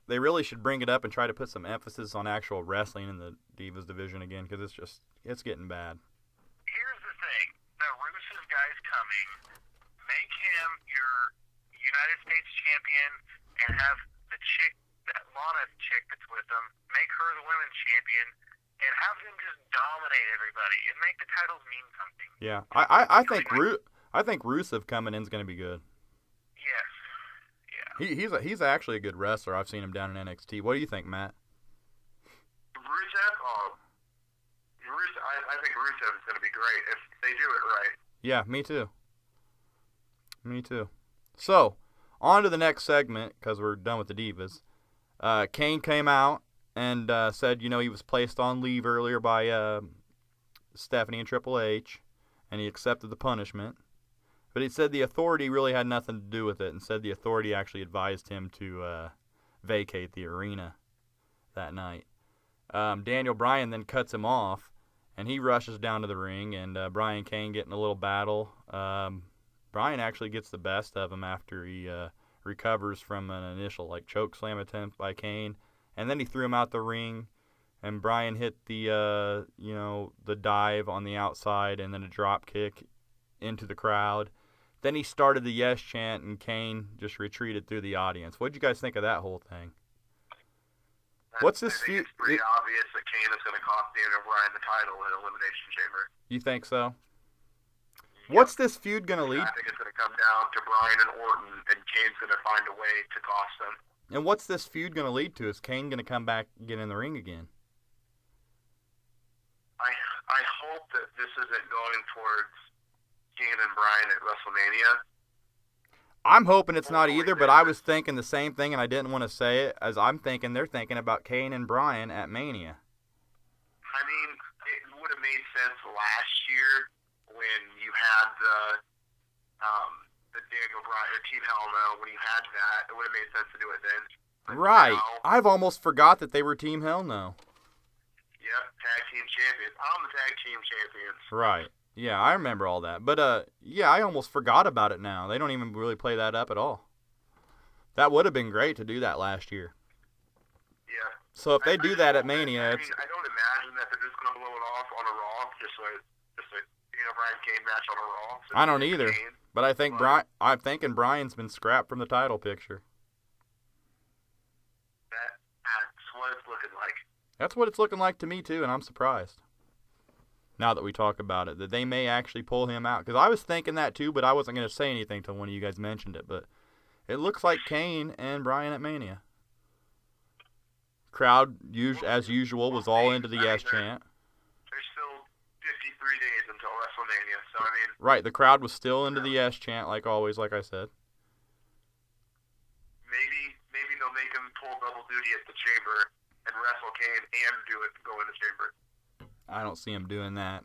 They really should bring it up and try to put some emphasis on actual wrestling in the Divas division again, because it's getting bad. Here's the thing: the Rusev guy's coming. Make him your United States champion, and have the chick, that Lana chick that's with him, make her the women's champion, and have them just dominate everybody and make the titles mean something. Yeah, I think Rusev coming in is going to be good. Yes. Yeah. He's actually a good wrestler. I've seen him down in NXT. What do you think, Matt? Rusev? I think Rusev is going to be great if they do it right. Yeah, me too. Me too. So, on to the next segment, because we're done with the Divas. Kane came out and said, he was placed on leave earlier by Stephanie and Triple H, and he accepted the punishment. But he said the Authority really had nothing to do with it, and said the Authority actually advised him to vacate the arena that night. Daniel Bryan then cuts him off, and he rushes down to the ring, and Bryan Kane get in a little battle. Bryan actually gets the best of him after he recovers from an initial choke slam attempt by Kane, and then he threw him out the ring, and Bryan hit the the dive on the outside, and then a drop kick into the crowd. Then he started the yes chant, and Kane just retreated through the audience. What did you guys think of that whole thing? What's this feud? It's pretty obvious that Kane is going to cost Daniel Bryan the title in Elimination Chamber. You think so? Yep. What's this feud going to lead? I think it's going to come down to Bryan and Orton, and Kane's going to find a way to cost them. And what's this feud going to lead to? Is Kane going to come back and get in the ring again? I hope that this isn't going towards Kane and Bryan at WrestleMania. I'm hoping it's not either, but I was thinking the same thing, and I didn't want to say it, as I'm thinking they're thinking about Kane and Bryan at Mania. I mean, it would have made sense last year when you had the Daniel Bryan or Team Hell No. When you had that, it would have made sense to do it then. But right. now, I've almost forgot that they were Team Hell No. Yep, tag team champions. I'm the tag team champions. Right. Yeah, I remember all that. But, yeah, I almost forgot about it now. They don't even really play that up at all. That would have been great to do that last year. Yeah. So if they do that at Mania, I don't imagine that they're just going to blow it off on a Raw, just a Bryan Kane match on a Raw. So I don't either. Kane, but I think I'm thinking Bryan's been scrapped from the title picture. That's what it's looking like. That's what it's looking like to me, too, and I'm surprised. Now that we talk about it, that they may actually pull him out. Because I was thinking that, too, but I wasn't going to say anything until one of you guys mentioned it. But it looks like Kane and Bryan at Mania. Crowd, as usual, was all into the yes chant. There's still 53 days until WrestleMania, so I mean... Right, the crowd was still into the yes chant, like always, like I said. Maybe they'll make him pull double duty at the Chamber and wrestle Kane and go in the Chamber. I don't see him doing that.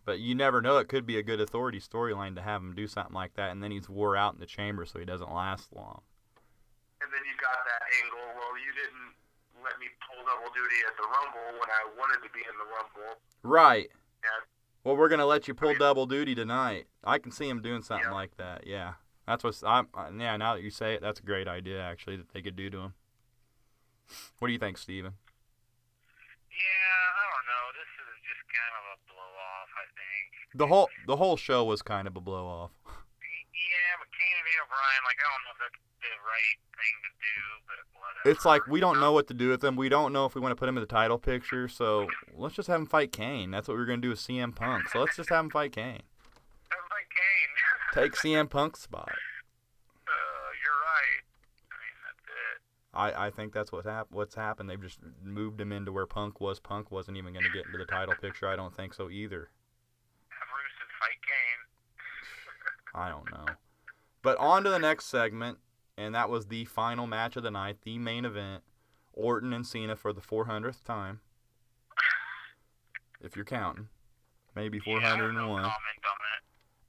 But you never know. It could be a good Authority storyline to have him do something like that, and then he's wore out in the Chamber so he doesn't last long. And then you got that angle, well, you didn't let me pull double duty at the Rumble when I wanted to be in the Rumble. Right. And, well, we're going to let you pull double duty tonight. I can see him doing something like that, yeah. That's what yeah, now that you say it, that's a great idea, actually, that they could do to him. What do you think, Steven? Yeah, I don't know. This is just kind of a blow-off, I think. The whole show was kind of a blow-off. Yeah, but Kane and Daniel Bryan, I don't know if that's the right thing to do, but whatever. It's like we don't know what to do with them. We don't know if we want to put him in the title picture, so let's just have him fight Kane. That's what we were going to do with CM Punk, so let's just have him fight Kane. Have him fight Kane. Take CM Punk's spot. You're right. I mean, that's it. I think that's what's happened. They've just moved him into where Punk was. Punk wasn't even going to get into the title picture. I don't think so either. Have Rusev fight Kane. I don't know. But on to the next segment, and that was the final match of the night, the main event, Orton and Cena for the 400th time. If you're counting. Maybe 401. No comment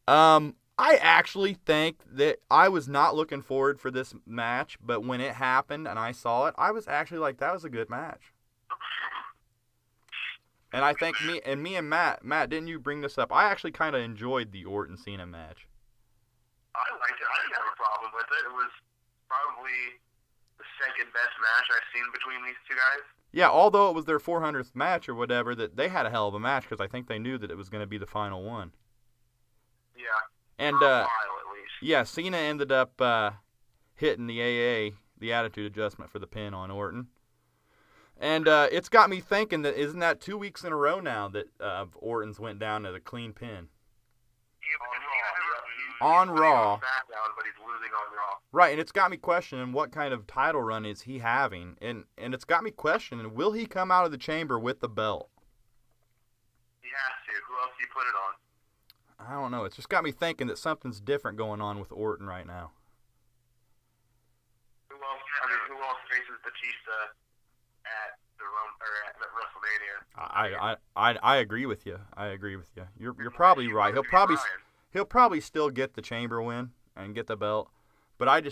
on that. I actually think that I was not looking forward for this match, but when it happened and I saw it, I was actually like, that was a good match. And I think me and Matt, didn't you bring this up? I actually kind of enjoyed the Orton-Cena match. I liked it. I didn't have a problem with it. It was probably the second best match I've seen between these two guys. Yeah, although it was their 400th match or whatever, that they had a hell of a match because I think they knew that it was going to be the final one. Yeah. And for a while, at least. Yeah, Cena ended up hitting the AA, the Attitude Adjustment, for the pin on Orton. And it's got me thinking that isn't that 2 weeks in a row now that Orton's went down as a clean pin? Yeah, but on Raw. SmackDown, but he's losing on Raw. Right, and it's got me questioning what kind of title run is he having, and it's got me questioning, will he come out of the chamber with the belt? He has to. Who else do you put it on? I don't know. It's just got me thinking that something's different going on with Orton right now. Who else faces Batista at WrestleMania? I agree with you. You're probably right. He'll probably still get the chamber win and get the belt, but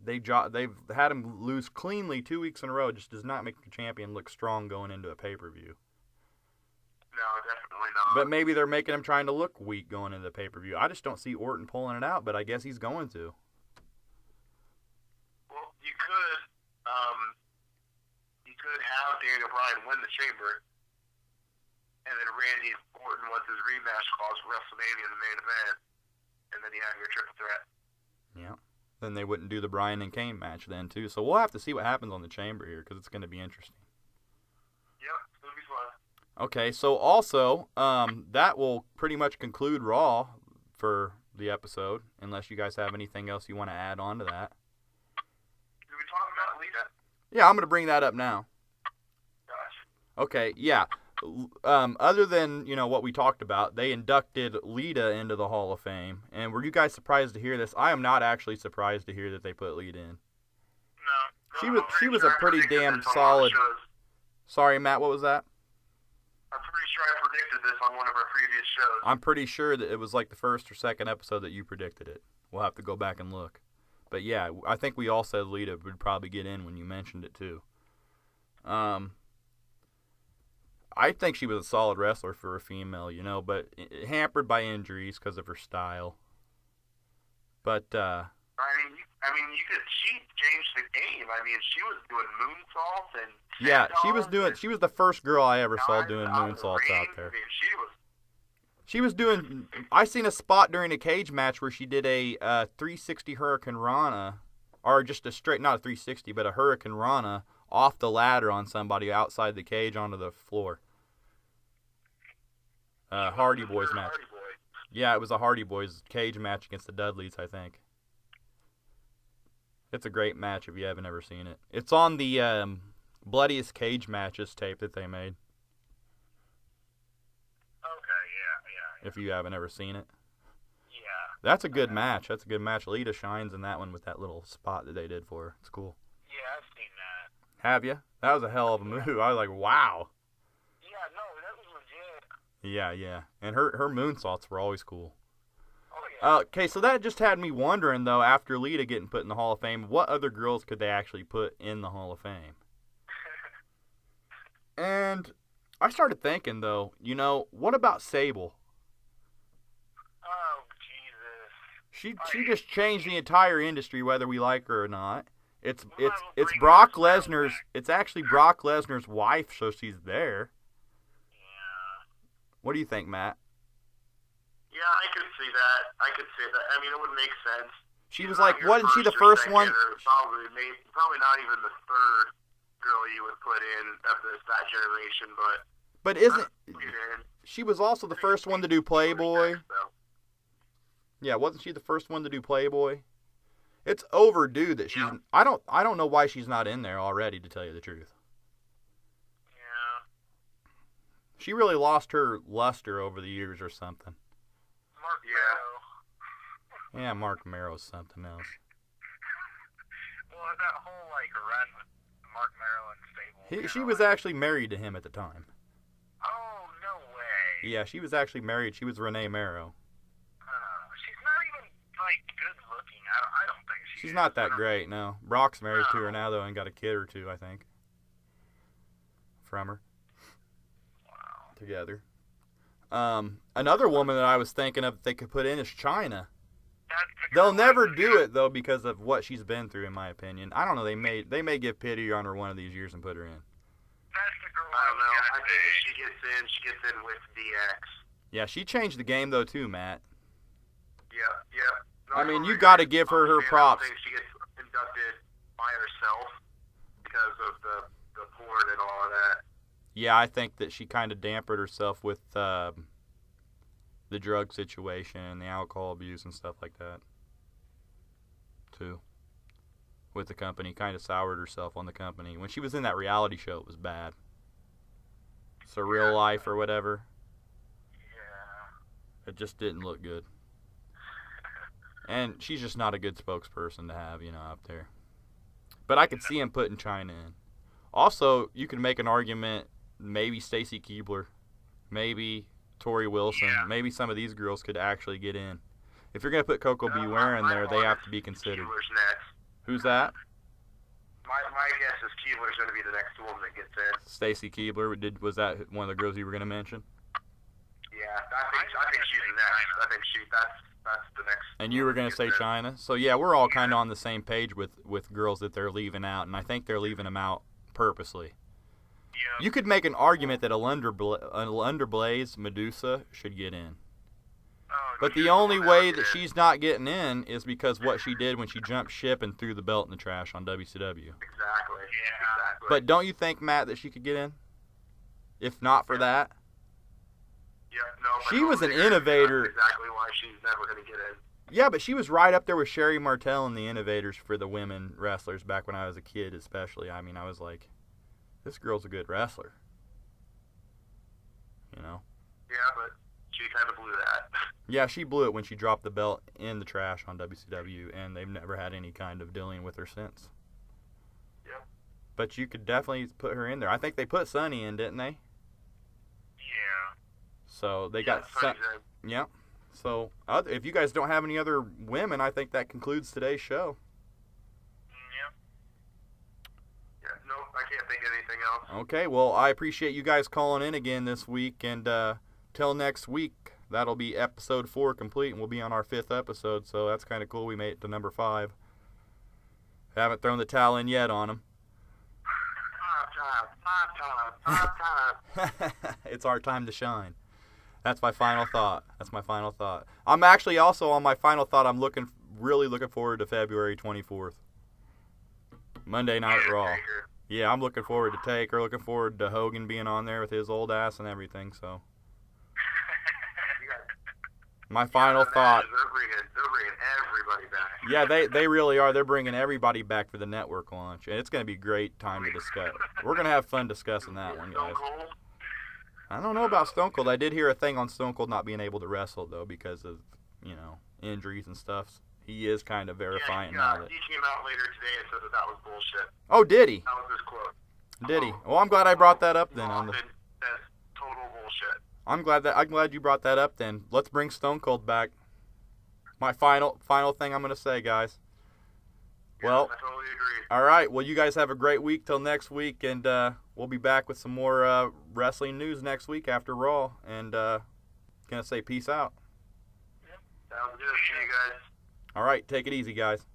they've had him lose cleanly 2 weeks in a row. It just does not make the champion look strong going into a pay-per-view. No, definitely not. But maybe they're making him trying to look weak going into the pay-per-view. I just don't see Orton pulling it out, but I guess he's going to. Well, you could have Daniel Bryan win the chamber, and then Randy Orton wants his rematch clause for WrestleMania in the main event, and then you have your triple threat. Yeah. Then they wouldn't do the Bryan and Kane match then, too. So we'll have to see what happens on the chamber here, because it's going to be interesting. Yep, it's going to be fun. Okay, so also, that will pretty much conclude Raw for the episode, unless you guys have anything else you want to add on to that. Did we talk about Lita? Yeah, I'm going to bring that up now. Gosh. Okay, yeah. Other than, what we talked about, they inducted Lita into the Hall of Fame. And were you guys surprised to hear this? I am not actually surprised to hear that they put Lita in. No. She was a pretty damn solid... Sorry, Matt, what was that? I'm pretty sure I predicted this on one of our previous shows. I'm pretty sure that it was like the first or second episode that you predicted it. We'll have to go back and look. But yeah, I think we all said Lita would probably get in when you mentioned it too. I think she was a solid wrestler for a female, but hampered by injuries because of her style. But she changed the game. I mean, she was doing moonsaults and yeah, she was the first girl I ever saw doing moonsaults out there. I mean, she was doing. I seen a spot during a cage match where she did a 360 Hurricane Rana, or just a straight, not a 360, but a Hurricane Rana off the ladder on somebody outside the cage onto the floor. Hardy Boys match. Yeah, it was a Hardy Boys cage match against the Dudleys, I think. It's a great match if you haven't ever seen it. It's on the Bloodiest Cage Matches tape that they made. Okay, yeah. If you haven't ever seen it. Yeah. That's a good match. Lita shines in that one with that little spot that they did for her. It's cool. Yeah, I've seen that. Have you? That was a hell of a move. I was like, wow. Yeah, no, that was legit. Yeah. And her moonsaults were always cool. Oh, yeah. Okay, so that just had me wondering, though, after Lita getting put in the Hall of Fame, what other girls could they actually put in the Hall of Fame? And I started thinking, though, what about Sable? Oh, Jesus. She just changed the entire industry, whether we like her or not. It's Brock Lesnar's. It's actually Brock Lesnar's wife, so she's there. Yeah. What do you think, Matt? Yeah, I could see that. I mean, it would make sense. She was like, wasn't she the first one? Probably not even the third girl you would put in of that generation, but isn't she was also the first one to do Playboy? Yeah, wasn't she the first one to do Playboy? It's overdue that she's. I don't know why she's not in there already, to tell you the truth. Yeah. She really lost her luster over the years or something. Mark Marrow. Yeah, Mark Marrow's something else. Well, that whole run with Mark Marrow and Stable. She was actually married to him at the time. Oh, no way. Yeah, she was actually married. She was Renee Marrow. She's not even good looking. I don't think she's not that great. No, Brock's married to her now though, and got a kid or two, I think, from her. Wow. Together. Another woman that I was thinking of that they could put in is Chyna. They'll never do it though because of what she's been through, in my opinion. I don't know. They may give pity on her one of these years and put her in. That's the girl. I don't know. I think if she gets in with DX. Yeah, she changed the game though too, Matt. Yeah. No, I mean, you got to give her props. I think she gets inducted by herself because of the porn and all of that. Yeah, I think that she kind of dampened herself with the drug situation and the alcohol abuse and stuff like that, too. With the company, kind of soured herself on the company. When she was in that reality show, it was bad. Surreal Life or whatever. Yeah. It just didn't look good. And she's just not a good spokesperson to have, out there. But I could see him putting China in. Also, you could make an argument, maybe Stacy Keibler, maybe Tori Wilson, maybe some of these girls could actually get in. If you're going to put Coco Beware in there, they have to be considered. Keibler's next. Who's that? My guess is Keibler's going to be the next woman that gets in. Stacy Keibler. Was that one of the girls you were going to mention? Yeah, I think she's the next. I think that's the next. And you were going to say China? So, yeah, we're all kind of on the same page with girls that they're leaving out, and I think they're leaving them out purposely. Yeah. You could make an argument that a Underblaze Medusa should get in. But the only way that she's not getting in is because what she did when she jumped ship and threw the belt in the trash on WCW. Exactly. Yeah. Exactly. But don't you think, Matt, that she could get in? If not for that? Yeah, no. She was an innovator. That's exactly why she's never going to get in. Yeah, but she was right up there with Sherry Martel and the innovators for the women wrestlers back when I was a kid, especially. I mean, I was like, this girl's a good wrestler. Yeah, but she kind of blew that. Yeah, she blew it when she dropped the belt in the trash on WCW, and they've never had any kind of dealing with her since. Yeah. But you could definitely put her in there. I think they put Sunny in, didn't they? Yeah. So they got Sunny. Yeah. So if you guys don't have any other women, I think that concludes today's show. Yeah, no, I can't think of anything else. Okay, well, I appreciate you guys calling in again this week, and till next week, that'll be episode 4 complete, and we'll be on our 5th episode, so that's kind of cool. We made it to number 5. Haven't thrown the towel in yet on them. It's our time to shine. That's my final thought. I'm actually also on my final thought. I'm really looking forward to February 24th. Monday Night Raw. Yeah, I'm looking forward to Taker. Looking forward to Hogan being on there with his old ass and everything. So, my final thought. They're bringing everybody back. Yeah, they really are. They're bringing everybody back for the network launch, and it's going to be a great time to discuss. We're going to have fun discussing that one, guys. I don't know about Stone Cold. I did hear a thing on Stone Cold not being able to wrestle, though, because of, injuries and stuff. He is kind of verifying now that... He came out later today and said that was bullshit. Oh, did he? That was his quote. Did he? Well, I'm glad I brought that up then. That's total bullshit. I'm glad you brought that up then. Let's bring Stone Cold back. My final thing I'm going to say, guys. Well, I totally agree. All right. Well, you guys have a great week till next week, and we'll be back with some more wrestling news next week after Raw. And gonna say peace out. Sounds good. See you guys. All right. Take it easy, guys.